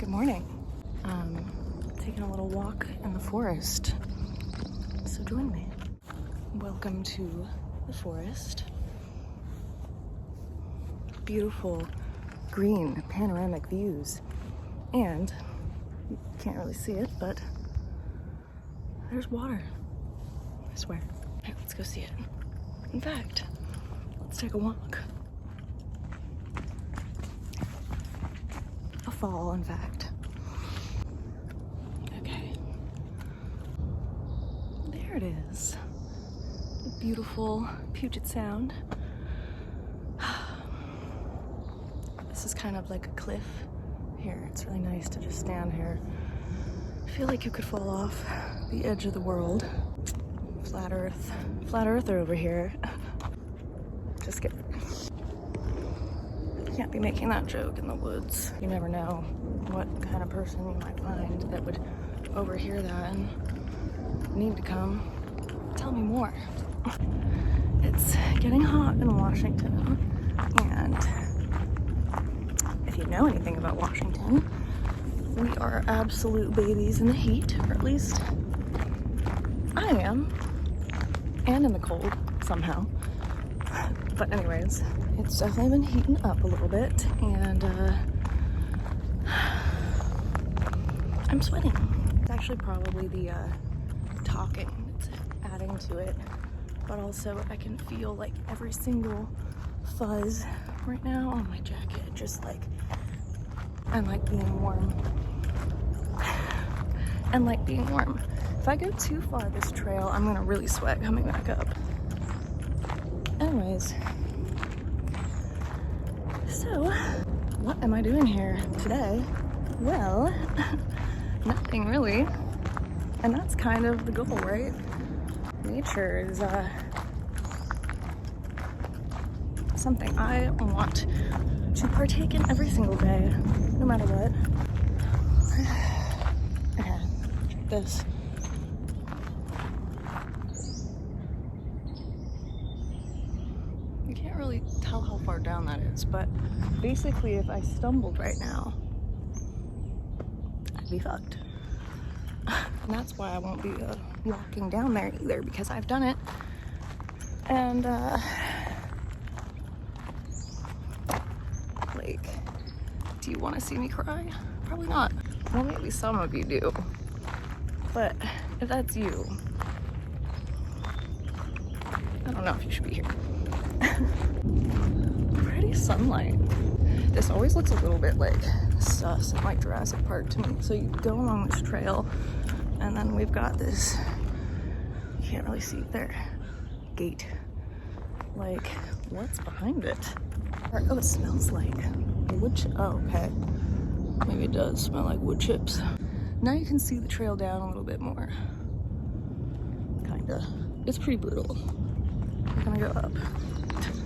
Good morning. Taking a little walk in the forest. So join me. Welcome to the forest. Beautiful green panoramic views. And you can't really see it, but there's water. I swear. Okay, let's go see it. In fact, let's take a walk. A fall, in fact. Okay. There it is. The beautiful Puget Sound. This is kind of like a cliff here. It's really nice to just stand here. I feel like you could fall off the edge of the world. Flat earther over here. Just kidding. Can't be making that joke in the woods. You never know what kind of person you might find that would overhear that and need to come tell me more. It's getting hot in Washington, and if you know anything about Washington, we are absolute babies in the heat, or at least I am, and in the cold somehow. But anyways, it's definitely been heating up a little bit, and I'm sweating. It's actually probably the talking that's adding to it, but also I can feel like every single fuzz right now on my jacket, just like, and like being warm. And like being warm. If I go too far this trail, I'm gonna really sweat coming back up. Anyways, so what am I doing here today? Well, nothing really. And that's kind of the goal, right? Nature is something I want to partake in every single day, no matter what. Okay, check this. You can't really tell how far down that is, but basically if I stumbled right now, I'd be fucked. And that's why I won't be walking down there either, because I've done it. And like, do you want to see me cry? Probably not. Well, maybe some of you do. But if that's you, I don't know if you should be here. Pretty sunlight. This always looks a little bit like sus and like Jurassic Park to me. So you go along this trail, and then we've got this, you can't really see there, gate. Like, what's behind it? Oh, it smells like wood chips. Oh, okay. Maybe it does smell like wood chips. Now you can see the trail down a little bit more. Kinda. It's pretty brutal. We're gonna go up.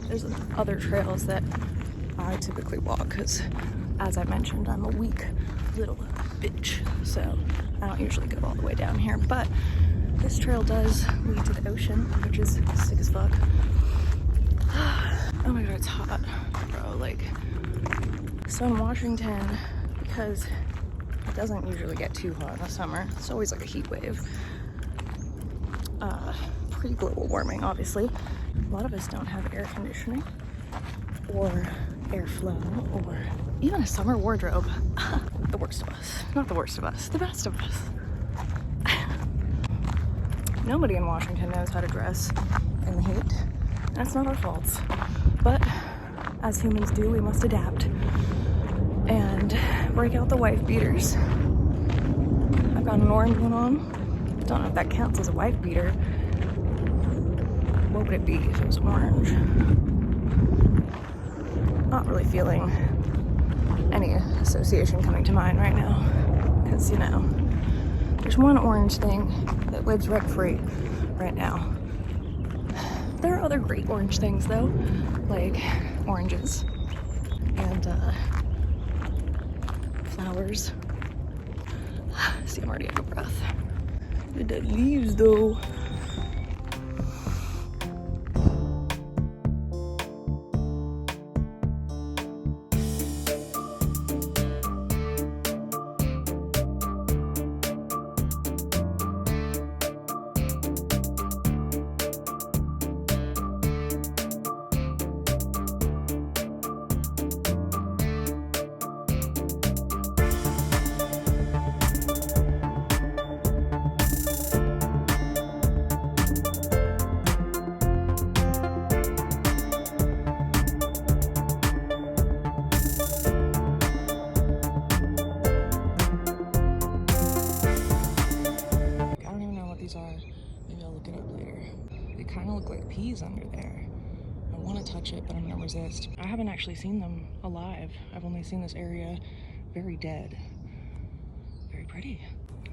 There's other trails that I typically walk because, as I mentioned, I'm a weak little bitch. So I don't usually go all the way down here. But this trail does lead to the ocean, which is sick as fuck. Oh my god, it's hot, bro. Like, so in Washington, because it doesn't usually get too hot in the summer, it's always like a heat wave. Pre-global warming, obviously. A lot of us don't have air conditioning or airflow or even a summer wardrobe. The worst of us. Not the worst of us, the best of us. Nobody in Washington knows how to dress in the heat, and it's not our fault. But as humans do, we must adapt and break out the wife beaters. I've got an orange one on. Don't know if that counts as a wife beater. What would it be if it was orange? Not really feeling any association coming to mind right now, because, you know, there's one orange thing that lives rent-free right now. There are other great orange things, though, like oranges and flowers. See, I'm already out of breath. The dead leaves, though. look like peas under there. I want to touch it, but I'm gonna resist. I haven't actually seen them alive. I've only seen this area very dead. Very pretty.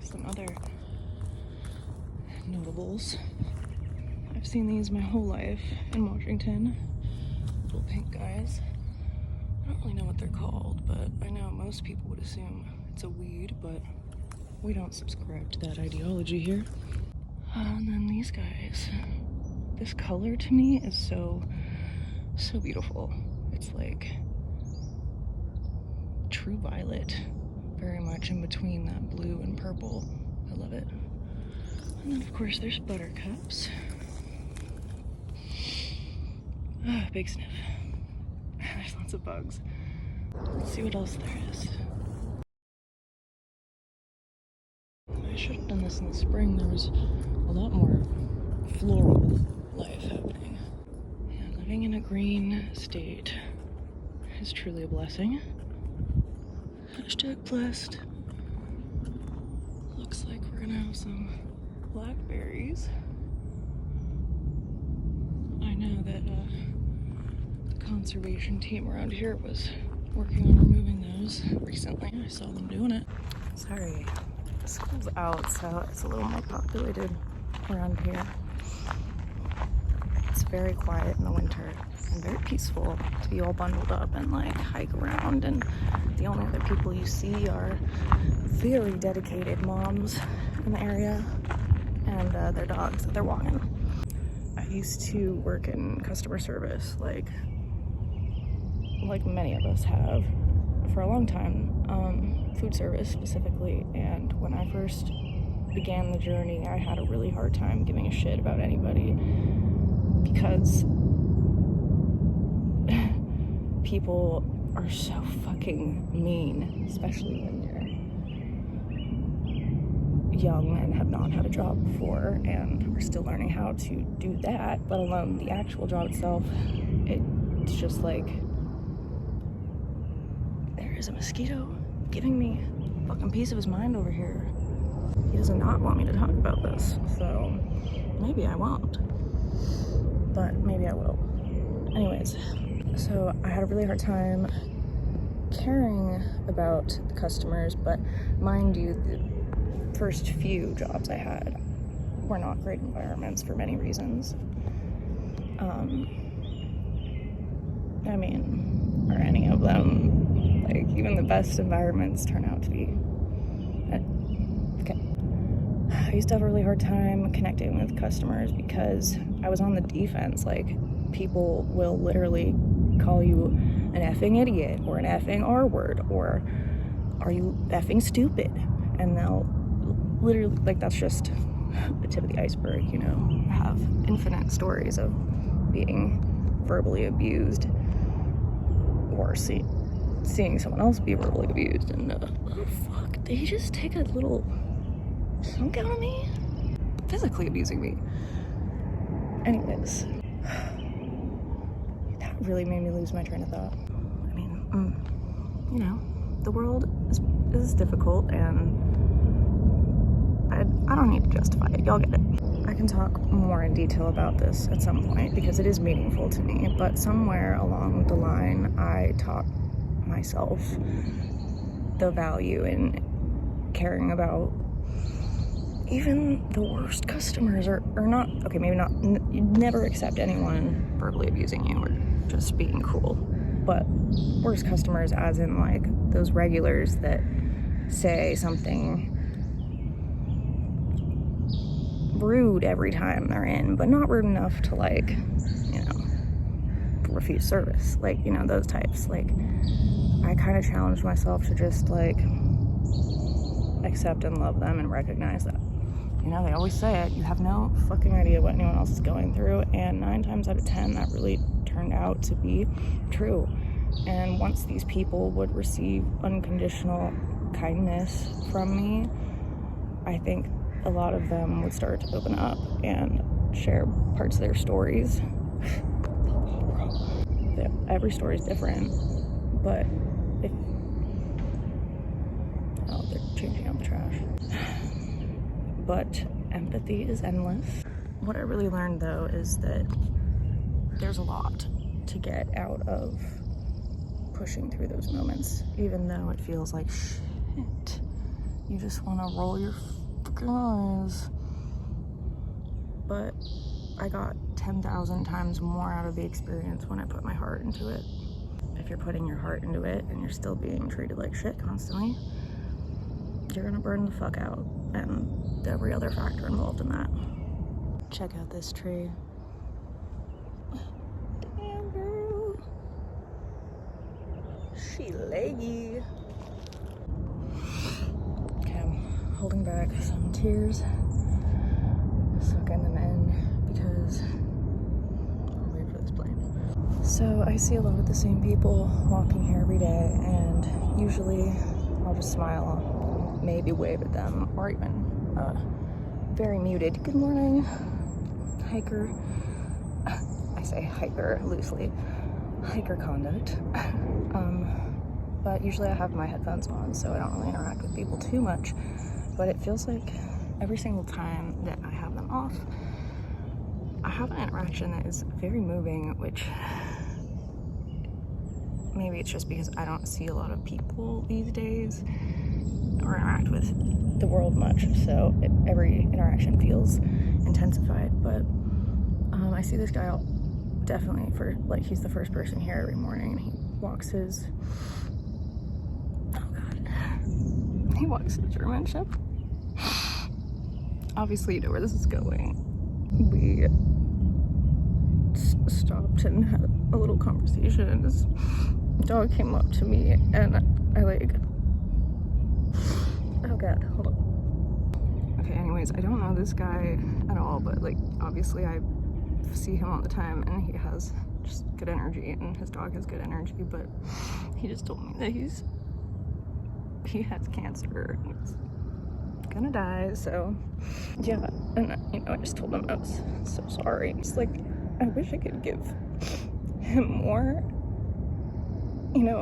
Some other notables. I've seen these my whole life in Washington. Little pink guys. I don't really know what they're called, but I know most people would assume it's a weed, but we don't subscribe to that ideology here. And then these guys. This color to me is so beautiful. It's like true violet, very much in between that blue and purple. I love it. And then of course there's buttercups. Ah, big sniff. There's lots of bugs. Let's see what else there is. I should have done this in the spring. There was a lot more floral life happening. Yeah, living in a green state is truly a blessing. Hashtag blessed. Looks like we're gonna have some blackberries. I know that the conservation team around here was working on removing those recently. I saw them doing it. Sorry, school's out, so it's a little more populated around here. It's very quiet in the winter and very peaceful to be all bundled up and like hike around, and the only other people you see are very dedicated moms in the area and their dogs that they're walking. I used to work in customer service like many of us have for a long time, food service specifically, and when I first began the journey I had a really hard time giving a shit about anybody because people are so fucking mean, especially when you're young and have not had a job before and are still learning how to do that, let alone the actual job itself. It's just like, there is a mosquito giving me a fucking piece of his mind over here. He does not want me to talk about this, so maybe I won't, but maybe I will. Anyways, so I had a really hard time caring about the customers, but mind you, the first few jobs I had were not great environments for many reasons. I mean, are any of them, like, even the best environments turn out to be okay. I used to have a really hard time connecting with customers because I was on the defense. Like, people will literally call you an effing idiot or an effing R word or are you effing stupid, and they'll literally, like, that's just the tip of the iceberg, you know. I have infinite stories of being verbally abused or seeing someone else be verbally abused, and oh fuck, did he just take a little chunk out of me? Physically abusing me. Anyways, that really made me lose my train of thought. I mean, you know, the world is difficult, and I don't need to justify it. Y'all get it. I can talk more in detail about this at some point because it is meaningful to me, but somewhere along the line I taught myself the value in caring about even the worst customers, or not, okay, maybe not, you never accept anyone verbally abusing you or just being cruel, but worst customers as in like those regulars that say something rude every time they're in, but not rude enough to, like, you know, refuse service, like, you know, those types. Like, I kind of challenged myself to just like accept and love them and recognize that, you know, they always say it, you have no fucking idea what anyone else is going through, and 9 times out of 10 that really turned out to be true. And once these people would receive unconditional kindness from me, I think a lot of them would start to open up and share parts of their stories. Every story is different, but if, oh, they're changing out the trash. But empathy is endless. What I really learned though is that there's a lot to get out of pushing through those moments, even though it feels like shit. You just want to roll your fucking eyes. But I got 10,000 times more out of the experience when I put my heart into it. If you're putting your heart into it and you're still being treated like shit constantly, you're gonna burn the fuck out, and every other factor involved in that. Check out this tree. Damn, girl. She leggy. Okay, I'm holding back some tears, sucking them in because I'll wait for this plane. So I see a lot of the same people walking here every day, and usually I'll just smile, maybe wave at them, or even very muted good morning hiker. I say hiker loosely, hiker conduct. But usually I have my headphones on, so I don't really interact with people too much. But it feels like every single time that I have them off, I have an interaction that is very moving, which maybe it's just because I don't see a lot of people these days or interact with the world much, so every interaction feels intensified. But I see this guy definitely for, like, he's the first person here every morning, and he walks his, oh god, he walks his German Shepherd. Obviously you know where this is going. We stopped and had a little conversation, and this dog came up to me, and I like, oh god, hold on. Okay, anyways, I don't know this guy at all, but like obviously I see him all the time, and he has just good energy, and his dog has good energy, but he just told me that he has cancer and he's gonna die. So yeah, and you know, I just told him I was so sorry. It's like, I wish I could give him more, you know,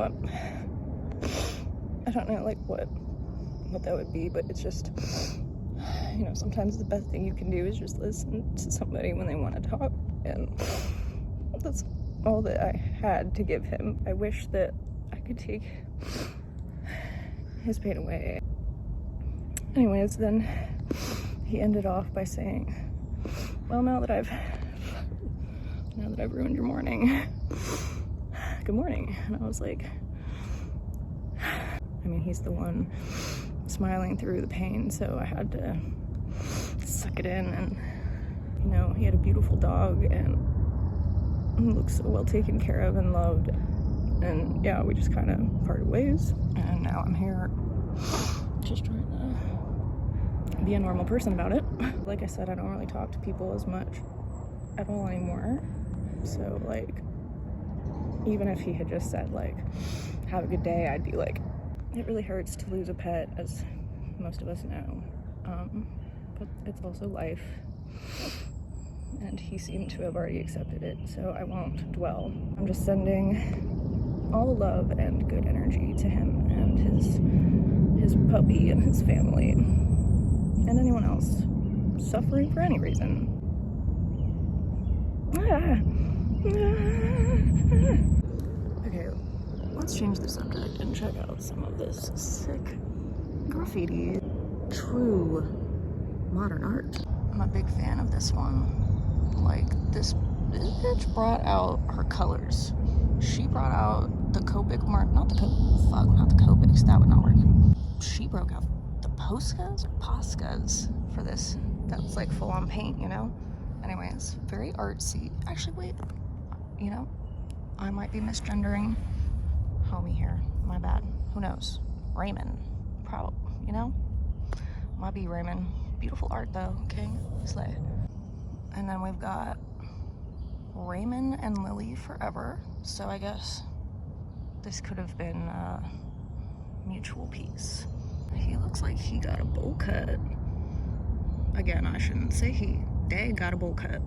I don't know like what that would be, but it's just, you know, sometimes the best thing you can do is just listen to somebody when they want to talk, and that's all that I had to give him. I wish that I could take his pain away. Anyways, then he ended off by saying, well, now that I've ruined your morning, good morning. And I was like, I mean, he's the one smiling through the pain, so I had to suck it in. And you know, he had a beautiful dog and looks so well taken care of and loved, and yeah, we just kind of parted ways, and now I'm here just trying to be a normal person about it. Like I said, I don't really talk to people as much at all anymore, so like, even if he had just said like, have a good day, I'd be like, it really hurts to lose a pet, as most of us know, but it's also life, and he seemed to have already accepted it, so I won't dwell. I'm just sending all the love and good energy to him and his puppy and his family and anyone else suffering for any reason. Okay, let's change the subject and check out some of this sick graffiti. True modern art. I'm a big fan of this one. Like, this bitch brought out her colors. She brought out the Copic not the Copics, that would not work. She broke out the Poscas or Poscas for this. That was like full on paint, you know? Anyways, very artsy. Actually, wait, you know, I might be misgendering homie here. My bad. Who knows? Raymond. Probably, you know? Might be Raymond. Beautiful art though, okay? Slay. And then we've got Raymond and Lily forever. So I guess this could have been mutual peace. He looks like he got a bowl cut. Again, I shouldn't say they got a bowl cut.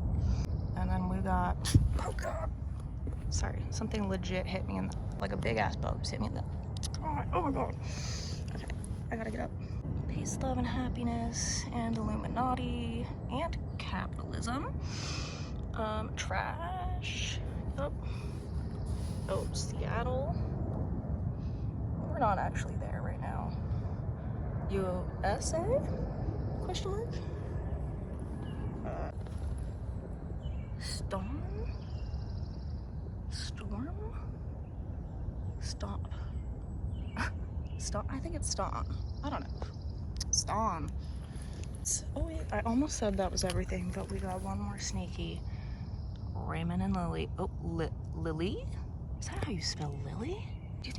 And then we got, oh god, sorry, something legit hit me in the, like a big ass boat just hit me in the, oh my god. Okay, I gotta get up. peace, love, and happiness, and Illuminati, and capitalism. Trash. Oh, Seattle. We're not actually there right now. USA? Question mark? Storm? Stop. Stop. I think it's Stomp. I don't know. Stomp. Oh wait, I almost said that was everything, but we got one more sneaky. Raymond and Lily. Oh, Lily? Is that how you spell Lily? Do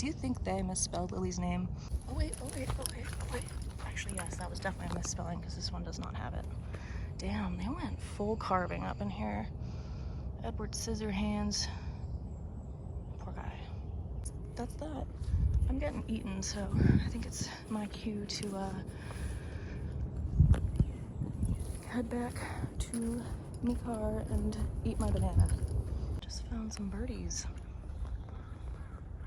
you think they misspelled Lily's name? Oh wait. Actually, yes, that was definitely a misspelling because this one does not have it. Damn, they went full carving up in here. Edward Scissorhands. Poor guy. That's that. I'm getting eaten, so I think it's my cue to head back to my car and eat my banana. Just found some birdies.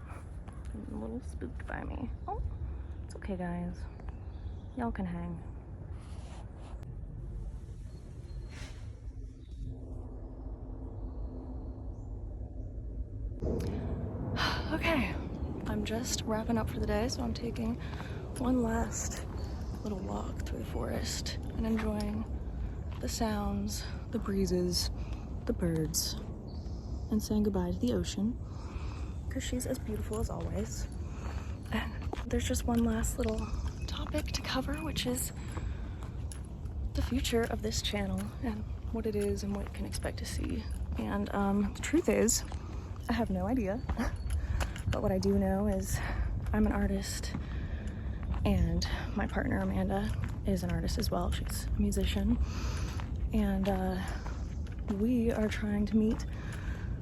I'm a little spooked by me. Oh, it's okay, guys. Y'all can hang. Okay, I'm just wrapping up for the day, so I'm taking one last little walk through the forest and enjoying the sounds, the breezes, the birds, and saying goodbye to the ocean, because she's as beautiful as always. And there's just one last little topic to cover, which is the future of this channel and what it is and what you can expect to see. And the truth is, I have no idea. But what I do know is I'm an artist, and my partner Amanda is an artist as well. She's a musician, and we are trying to meet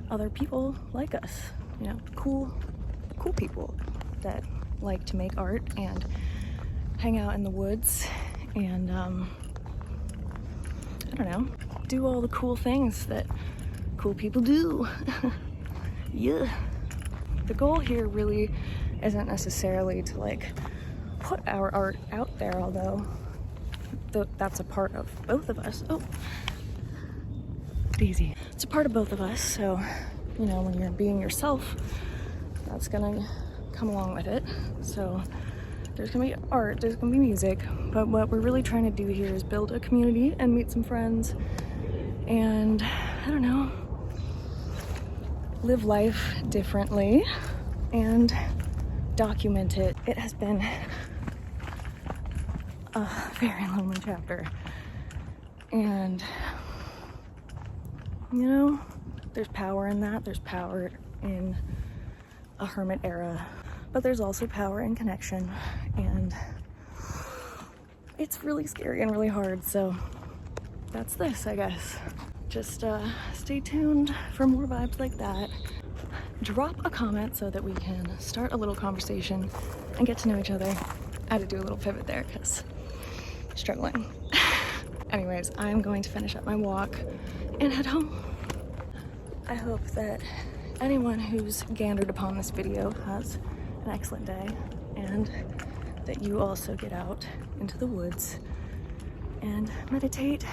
other people like us, you know, cool people that like to make art and hang out in the woods and I don't know, do all the cool things that cool people do. Yeah. The goal here really isn't necessarily to like put our art out there, although that's a part of both of us. Oh, easy. It's a part of both of us, so you know, when you're being yourself, that's gonna come along with it. So there's gonna be art, there's gonna be music, but what we're really trying to do here is build a community and meet some friends and, I don't know, live life differently and document it. It has been a very lonely chapter, and you know, there's power in that. There's power in a hermit era, but there's also power in connection, and it's really scary and really hard. So that's this, I guess. Just stay tuned for more vibes like that. Drop a comment so that we can start a little conversation and get to know each other. I had to do a little pivot there because struggling. Anyways, I'm going to finish up my walk and head home. I hope that anyone who's gandered upon this video has an excellent day, and that you also get out into the woods and meditate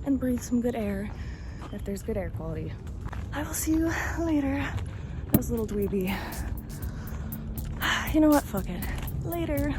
and breathe some good air if there's good air quality. I will see you later. That was a little dweeby. You know what? Fuck it. Later.